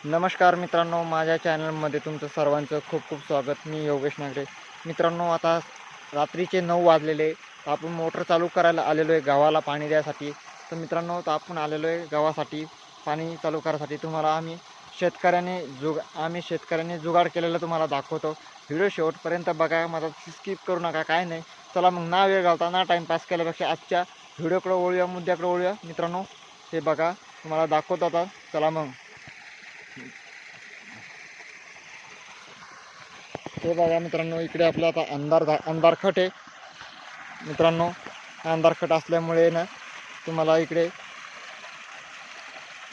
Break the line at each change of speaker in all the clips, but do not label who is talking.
नमस्कार मित्रांनो, माझ्या चॅनलमध्ये तुमचं सर्वांचं खूप खूप स्वागत. मी योगेश नागरे. मित्रांनो, आता रात्रीचे 9 वाजलेले, तर आपण मोटर चालू करायला आलेलो आहे गावाला पाणी द्यायसाठी. तर मित्रांनो, तर आपण आलेलो आहे गावासाठी पाणी चालू करायसाठी. तुम्हाला आम्ही शेतकऱ्याने जुगाड केलेलं तुम्हाला दाखवतो. व्हिडिओ शेवटपर्यंत बघा, माझा स्किप करू नका, काय नाही. चला मग, ना वेळ घालता ना टाईमपास केल्यापेक्षा आजच्या व्हिडिओकडे वळूया, मुद्द्याकडे वळूया. मित्रांनो, हे बघा, तुम्हाला दाखवतो आता. चला मग. हे बघा मित्रांनो, इकडे आपला आता अंधारखट आहे. मित्रांनो, अंधारखट असल्यामुळे ना तुम्हाला इकडे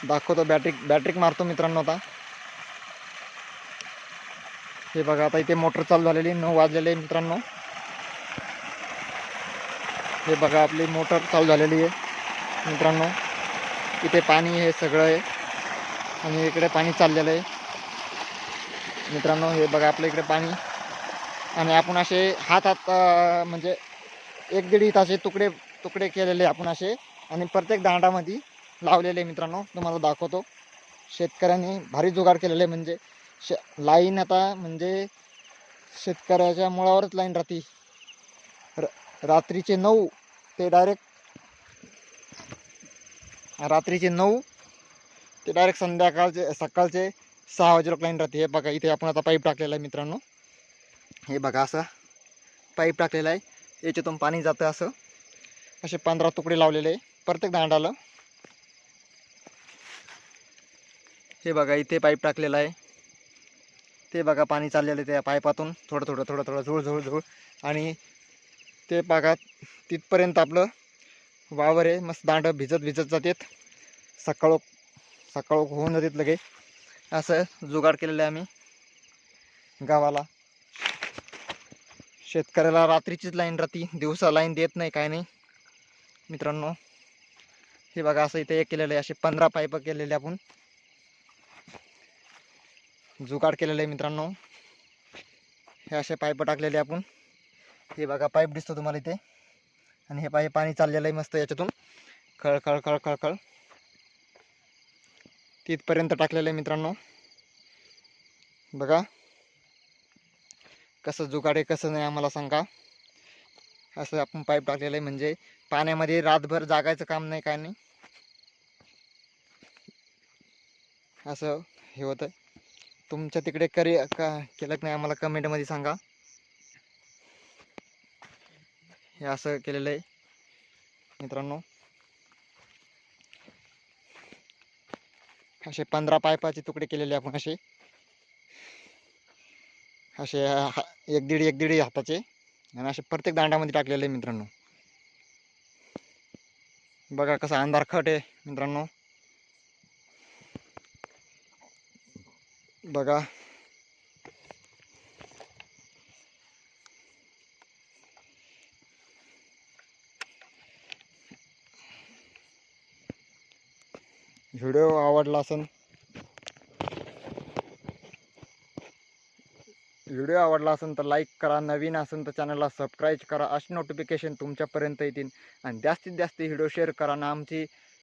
दाखवतो. बॅटरी मारतो मित्रांनो. आता हे बघा, आता इथे मोटर चालू झालेली, 9 वाजलेले मित्रांनो. हे बघा, आपली मोटर चालू झालेली आहे मित्रांनो. इथे पाणी हे सगळं आहे आणि इकडे पाणी चाललेलं आहे मित्रांनो. हे बघा, आपल्या इकडे पाणी, आणि आपण असे हातात म्हणजे 1-1.5 ताचे तुकडे तुकडे केलेले आपण असे, आणि प्रत्येक दांडामध्ये लावलेले मित्रांनो. तुम्हाला दाखवतो. शेतकऱ्यांनी भारी जुगाड केलेले, म्हणजे लाईन आता म्हणजे शेतकऱ्याच्या मुळावरच लाईन राहते. रात्रीचे 9 ते डायरेक्ट सकाळचे 6 वाजे लाईन राहते. हे बघा, इथे आपण आता पाईप टाकलेला आहे मित्रांनो. हे बघा, असं पाईप टाकलेला आहे, याच्यातून पाणी जातं. असं असे 15 तुकडे लावलेले आहे प्रत्येक दांडाला. हे बघा, इथे पाईप टाकलेला आहे. ते बघा, पाणी चाललेलं आहे त्या पाईपातून थोडं थोडं थोडं थोडं झुळ. आणि ते बघा, तिथपर्यंत आपलं वावर आहे. मस्त दांड भिजत जातात. सकाळ होऊन जातात लगे. असं जुगाड केलेलं आहे आम्ही गावाला. शेतकऱ्याला रात्रीचीच लाईन राहते, दिवसा लाईन देत नाही, काय नाही मित्रांनो. हे बघा, असं इथे एक केलेलं आहे. असे 15 पाईप केलेले आपण जुगाड केलेलं आहे मित्रांनो. हे असे पाईप टाकलेले आपण. हे बघा, पाईप दिसतो तुम्हाला इथे, आणि हे पाणी चाललेलं आहे मस्त याच्यातून खळ खळ खळ खळ खळ तिथपर्यंत टाकलेलं आहे मित्रांनो. बघा कसं जुगाड आहे, कसं नाही आम्हाला सांगा. असं आपण पाईप टाकलेलं आहे, म्हणजे पाण्यामध्ये रातभर जागायचं काम नाही, काय नाही. असं हे होतं. तुमच्या तिकडे केलं की नाही आम्हाला कमेंटमध्ये सांगा. हे असं केलेलं आहे मित्रांनो. असे 15 पाईपाचे तुकडे केलेले आपण, असे 1-1.5 हाताचे, आणि असे प्रत्येक दांडामध्ये टाकलेले आहे मित्रांनो. बघा कसा अंधारखट आहे मित्रांनो. बघा, व्हिडिओ आवडला असेल तर लाईक करा. नवीन असेल तर चॅनलला सबस्क्राईब करा. अशी नोटिफिकेशन तुमच्यापर्यंत येतील. आणि जास्तीत जास्त व्हिडिओ शेअर करा ना. आमची